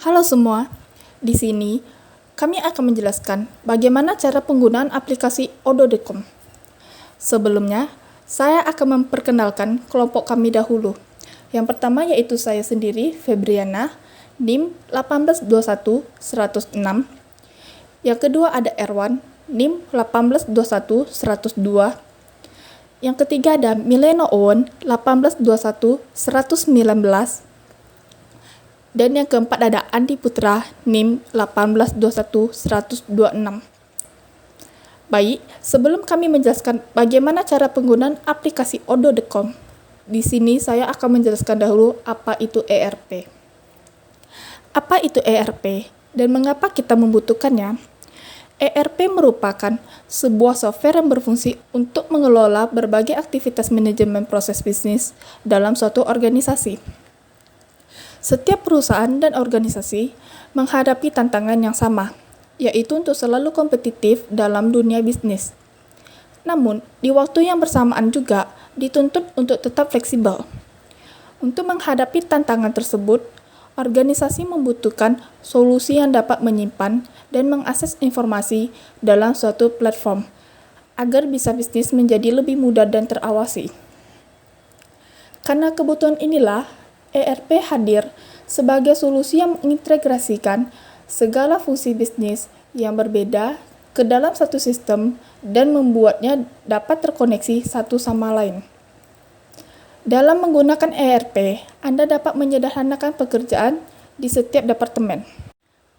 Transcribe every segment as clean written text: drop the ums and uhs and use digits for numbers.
Halo semua, di sini kami akan menjelaskan bagaimana cara penggunaan aplikasi Odo.com. Sebelumnya, saya akan memperkenalkan kelompok kami dahulu. Yang pertama yaitu saya sendiri, Febriana, NIM 1821106. Yang kedua ada Erwan, NIM 1821102. Yang ketiga ada Mileno Owen, 1821119. Dan yang keempat ada Andi Putra, NIM 1821126. Baik, sebelum kami menjelaskan bagaimana cara penggunaan aplikasi Odo.com, di sini saya akan menjelaskan dahulu apa itu ERP. Apa itu ERP dan mengapa kita membutuhkannya? ERP merupakan sebuah software yang berfungsi untuk mengelola berbagai aktivitas manajemen proses bisnis dalam suatu organisasi. Setiap perusahaan dan organisasi menghadapi tantangan yang sama, yaitu untuk selalu kompetitif dalam dunia bisnis. Namun, di waktu yang bersamaan juga dituntut untuk tetap fleksibel. Untuk menghadapi tantangan tersebut, organisasi membutuhkan solusi yang dapat menyimpan dan mengakses informasi dalam suatu platform, agar bisa bisnis menjadi lebih mudah dan terawasi. Karena kebutuhan inilah, ERP hadir sebagai solusi yang mengintegrasikan segala fungsi bisnis yang berbeda ke dalam satu sistem dan membuatnya dapat terkoneksi satu sama lain. Dalam menggunakan ERP, Anda dapat menyederhanakan pekerjaan di setiap departemen.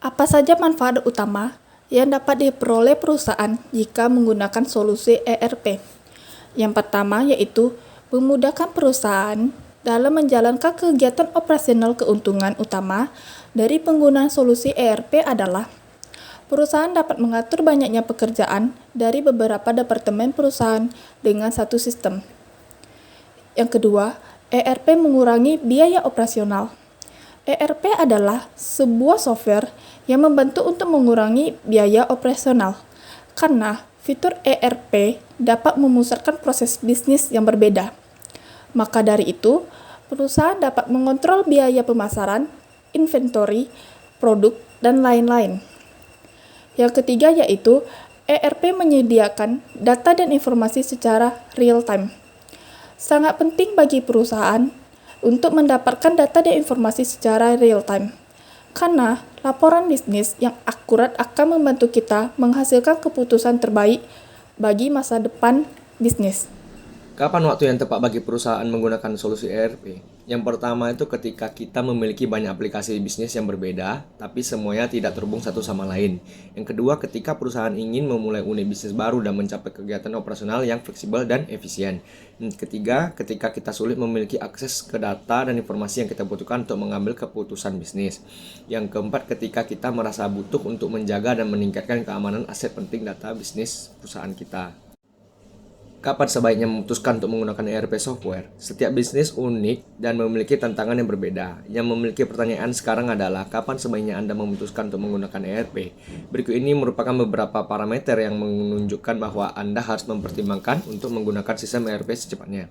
Apa saja manfaat utama yang dapat diperoleh perusahaan jika menggunakan solusi ERP? Yang pertama yaitu memudahkan perusahaan dalam menjalankan kegiatan operasional. Keuntungan utama dari penggunaan solusi ERP adalah perusahaan dapat mengatur banyaknya pekerjaan dari beberapa departemen perusahaan dengan satu sistem. Yang kedua, ERP mengurangi biaya operasional. ERP adalah sebuah software yang membantu untuk mengurangi biaya operasional, karena fitur ERP dapat memusatkan proses bisnis yang berbeda. Maka dari itu, perusahaan dapat mengontrol biaya pemasaran, inventory, produk, dan lain-lain. Yang ketiga yaitu ERP menyediakan data dan informasi secara real-time. Sangat penting bagi perusahaan untuk mendapatkan data dan informasi secara real-time, karena laporan bisnis yang akurat akan membantu kita menghasilkan keputusan terbaik bagi masa depan bisnis. Kapan waktu yang tepat bagi perusahaan menggunakan solusi ERP? Yang pertama itu ketika kita memiliki banyak aplikasi bisnis yang berbeda, tapi semuanya tidak terhubung satu sama lain. Yang kedua, ketika perusahaan ingin memulai unit bisnis baru dan mencapai kegiatan operasional yang fleksibel dan efisien. Yang ketiga, ketika kita sulit memiliki akses ke data dan informasi yang kita butuhkan untuk mengambil keputusan bisnis. Yang keempat, ketika kita merasa butuh untuk menjaga dan meningkatkan keamanan aset penting data bisnis perusahaan kita. Kapan sebaiknya memutuskan untuk menggunakan ERP software? Setiap bisnis unik dan memiliki tantangan yang berbeda. Yang memiliki pertanyaan sekarang adalah kapan sebaiknya Anda memutuskan untuk menggunakan ERP? Berikut ini merupakan beberapa parameter yang menunjukkan bahwa Anda harus mempertimbangkan untuk menggunakan sistem ERP secepatnya.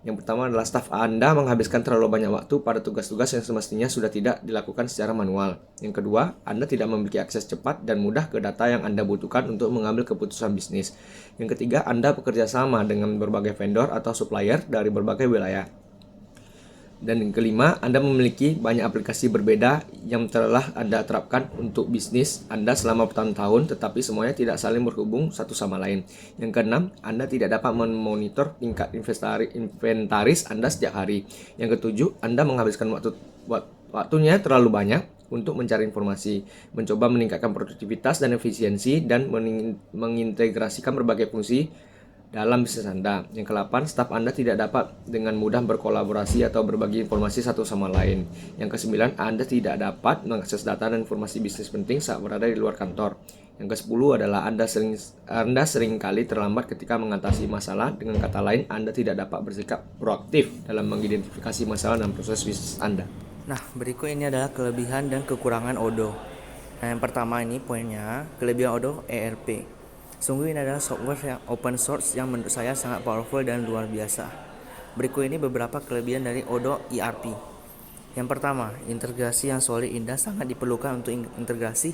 Yang pertama adalah staf Anda menghabiskan terlalu banyak waktu pada tugas-tugas yang semestinya sudah tidak dilakukan secara manual. Yang kedua, Anda tidak memiliki akses cepat dan mudah ke data yang Anda butuhkan untuk mengambil keputusan bisnis. Yang ketiga, Anda bekerja sama dengan berbagai vendor atau supplier dari berbagai wilayah. Dan yang kelima, Anda memiliki banyak aplikasi berbeda yang telah Anda terapkan untuk bisnis Anda selama bertahun-tahun, tetapi semuanya tidak saling berhubung satu sama lain. Yang keenam, Anda tidak dapat memonitor tingkat inventaris Anda setiap hari. Yang ketujuh, Anda menghabiskan waktunya terlalu banyak untuk mencari informasi, mencoba meningkatkan produktivitas dan efisiensi, dan mengintegrasikan berbagai fungsi dalam bisnis Anda. Yang ke-8, staf Anda tidak dapat dengan mudah berkolaborasi atau berbagi informasi satu sama lain. Yang ke-9, Anda tidak dapat mengakses data dan informasi bisnis penting saat berada di luar kantor. Yang ke-10 adalah Anda sering kali terlambat ketika mengatasi masalah. Dengan kata lain, Anda tidak dapat bersikap proaktif dalam mengidentifikasi masalah dan proses bisnis Anda. Nah, berikut ini adalah kelebihan dan kekurangan Odo. Nah, yang pertama ini poinnya, kelebihan Odo ERP. Sungguh ini adalah software yang open source yang menurut saya sangat powerful dan luar biasa. Berikut ini beberapa kelebihan dari Odo ERP. Yang pertama, integrasi yang solid indah sangat diperlukan untuk integrasi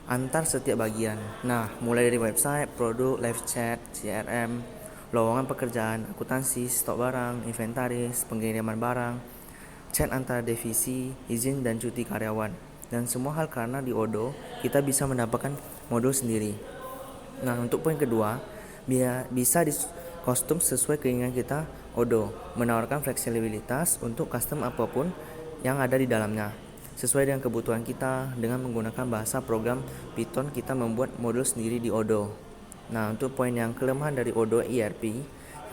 antar setiap bagian. Nah, mulai dari website, produk, live chat, CRM, lowongan pekerjaan, akuntansi, stok barang, inventaris, pengiriman barang, chat antara divisi, izin dan cuti karyawan. Dan semua hal karena di Odoo kita bisa mendapatkan modul sendiri. Nah, untuk poin kedua, bisa di kostum sesuai keinginan kita. Odoo menawarkan fleksibilitas untuk custom apapun yang ada di dalamnya. Sesuai dengan kebutuhan kita, dengan menggunakan bahasa program Python kita membuat modul sendiri di Odoo. Nah, untuk poin yang kelemahan dari Odoo ERP,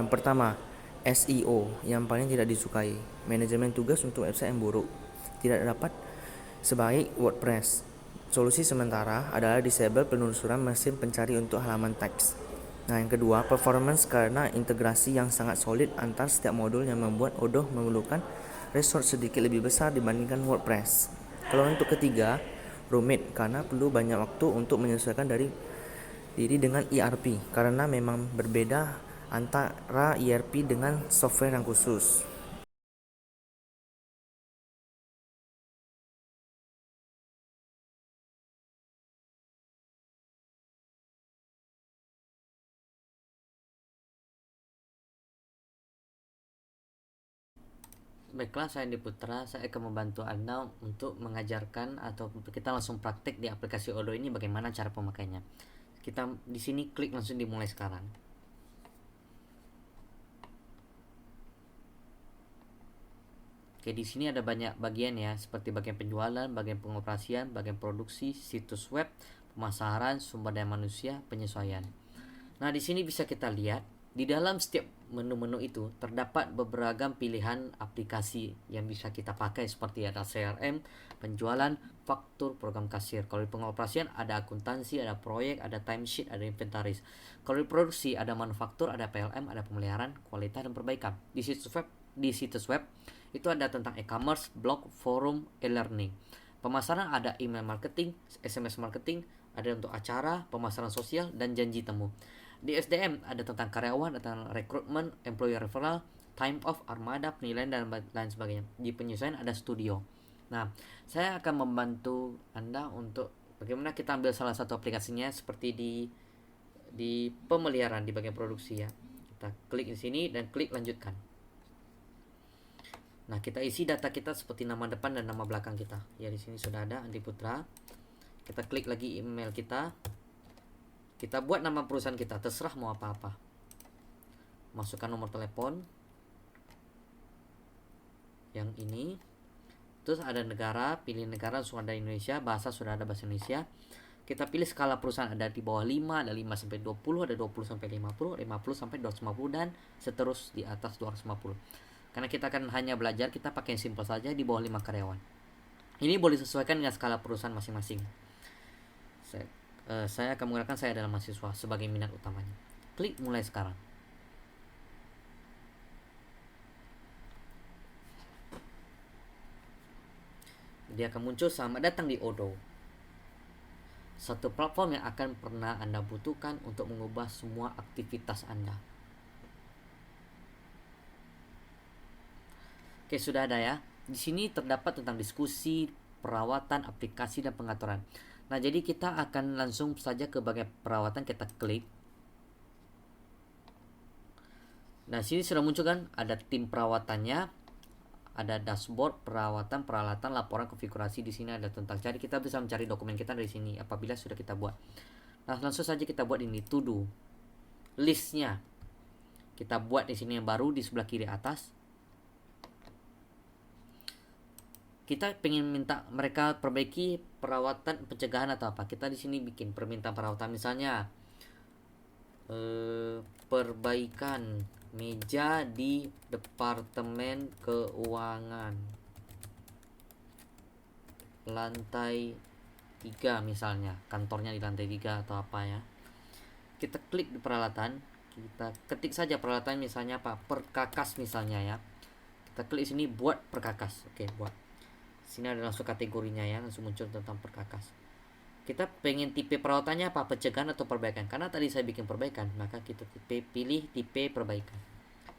yang pertama, SEO yang paling tidak disukai, manajemen tugas untuk website yang buruk, tidak dapat sebaik WordPress. Solusi sementara adalah disable penelusuran mesin pencari untuk halaman teks. Nah, yang kedua, performance karena integrasi yang sangat solid antar setiap modul yang membuat Odoo memerlukan resource sedikit lebih besar dibandingkan WordPress. Kalau untuk ketiga, rumit karena perlu banyak waktu untuk menyesuaikan diri dengan ERP karena memang berbeda antara ERP dengan software yang khusus. Baiklah, saya Andi Putra. Saya akan membantu Anda untuk mengajarkan atau kita langsung praktek di aplikasi Odoo ini bagaimana cara pemakainya. Kita di sini klik langsung dimulai sekarang. Oke, di sini ada banyak bagian ya, seperti bagian penjualan, bagian pengoperasian, bagian produksi, situs web, pemasaran, sumber daya manusia, penyesuaian. Nah, di sini bisa kita lihat di dalam setiap menu-menu itu terdapat beberapa pilihan aplikasi yang bisa kita pakai, seperti ada CRM, penjualan, faktur, program kasir. Kalau di pengoperasian ada akuntansi, ada proyek, ada timesheet, ada inventaris. Kalau di produksi ada manufaktur, ada PLM, ada pemeliharaan, kualitas dan perbaikan. Di situs web itu ada tentang e-commerce, blog, forum, e-learning. Pemasaran ada email marketing, SMS marketing, ada untuk acara, pemasaran sosial, dan janji temu. Di SDM ada tentang karyawan, ada tentang rekrutmen, employee referral, time off, armada, penilaian, dan lain sebagainya. Di penyesuaian ada studio. Nah, saya akan membantu Anda untuk bagaimana kita ambil salah satu aplikasinya, seperti di pemeliharaan di bagian produksi ya. Kita klik di sini dan klik lanjutkan. Nah, kita isi data kita seperti nama depan dan nama belakang kita. Ya, di sini sudah ada Andi Putra. Kita klik lagi email kita. Kita buat nama perusahaan kita, terserah mau apa-apa. Masukkan nomor telepon yang ini. Terus ada negara, pilih negara, sudah ada Indonesia, bahasa sudah ada bahasa Indonesia. Kita pilih skala perusahaan, ada di bawah 5, ada 5 sampai 20, ada 20 sampai 50, 50 sampai 250 dan seterus di atas 250. Karena kita akan hanya belajar, kita pakai yang simple saja, di bawah 5 karyawan. Ini boleh disesuaikan dengan skala perusahaan masing-masing. Saya akan menggunakan saya adalah mahasiswa sebagai minat utamanya. Klik mulai sekarang. Dia akan muncul selamat datang di Odoo. Satu platform yang akan pernah Anda butuhkan untuk mengubah semua aktivitas Anda. Oke, sudah ada ya. Di sini terdapat tentang diskusi, perawatan, aplikasi, dan pengaturan. Nah, jadi kita akan langsung saja ke bagian perawatan, kita klik. Nah, sini sudah muncul kan, ada tim perawatannya, ada dashboard, perawatan, peralatan, laporan, konfigurasi. Di sini ada tentang cari, kita bisa mencari dokumen kita dari sini apabila sudah kita buat. Nah, langsung saja kita buat ini to do. Listnya kita buat di sini yang baru di sebelah kiri atas. Kita pengen minta mereka perbaiki perawatan pencegahan atau apa, kita di sini bikin permintaan perawatan, misalnya perbaikan meja di departemen keuangan lantai 3 misalnya, kantornya di lantai 3 atau apa ya. Kita klik di peralatan, kita ketik saja peralatan, misalnya apa, perkakas misalnya ya. Kita klik sini buat perkakas. Oke, buat. Sini ada langsung kategorinya ya, langsung muncul tentang perkakas. Kita pengen tipe perawatannya apa, pencegahan atau perbaikan. Karena tadi saya bikin perbaikan, maka kita pilih tipe perbaikan.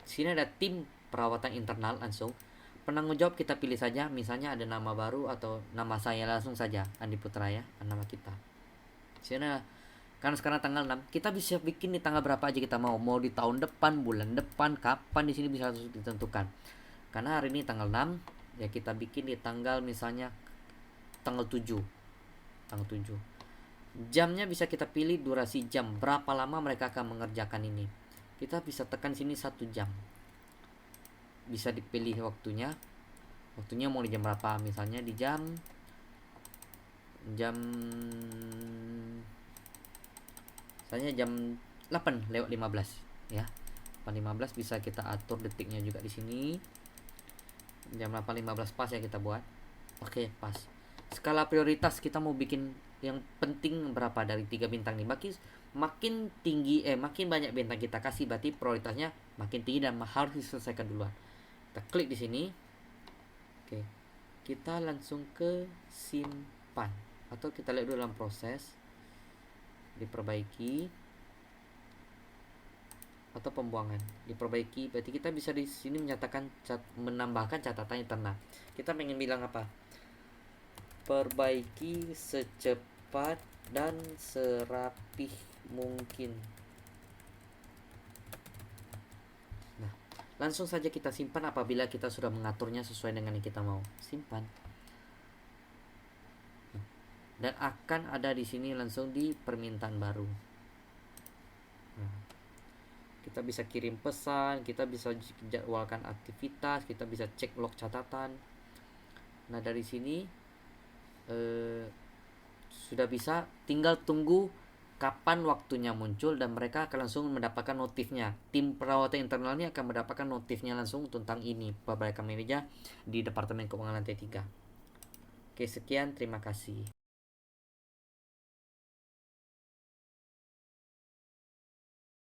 Sini ada tim perawatan internal langsung. penanggung jawab kita pilih saja, misalnya ada nama baru atau nama saya langsung saja, Andi Putra ya, nama kita. Sini karena sekarang tanggal 6, kita bisa bikin di tanggal berapa aja kita mau di tahun depan, bulan depan, kapan, di sini bisa langsung ditentukan. Karena hari ini tanggal 6, ya kita bikin di tanggal misalnya tanggal 7. Jamnya bisa kita pilih, durasi jam, berapa lama mereka akan mengerjakan ini. Kita bisa tekan sini 1 jam. Bisa dipilih waktunya mau di jam berapa, misalnya di jam misalnya jam 8:15 ya. 8:15 bisa kita atur detiknya juga di sini. Jam 8:15 pas ya kita buat. Oke, pas. Skala prioritas kita mau bikin yang penting berapa dari 3 bintang nih. Makin tinggi makin banyak bintang kita kasih, berarti prioritasnya makin tinggi dan harus diselesaikan duluan. Kita klik di sini. Oke. Kita langsung ke simpan atau kita lihat dulu dalam proses diperbaiki atau pembuangan. Diperbaiki berarti kita bisa di sini menyatakan menambahkan catatan internal. Kita pengen bilang apa? Perbaiki secepat dan serapih mungkin. Nah, langsung saja kita simpan apabila kita sudah mengaturnya sesuai dengan yang kita mau. Simpan. Dan akan ada di sini langsung di permintaan baru. Nah, kita bisa kirim pesan, kita bisa jadwalkan aktivitas, kita bisa cek log catatan. Nah, dari sini sudah bisa, tinggal tunggu kapan waktunya muncul dan mereka akan langsung mendapatkan notifnya. Tim perawatan internal ini akan mendapatkan notifnya langsung tentang ini perbaikan meja di Departemen Keuangan Lantai 3. Oke, sekian, terima kasih.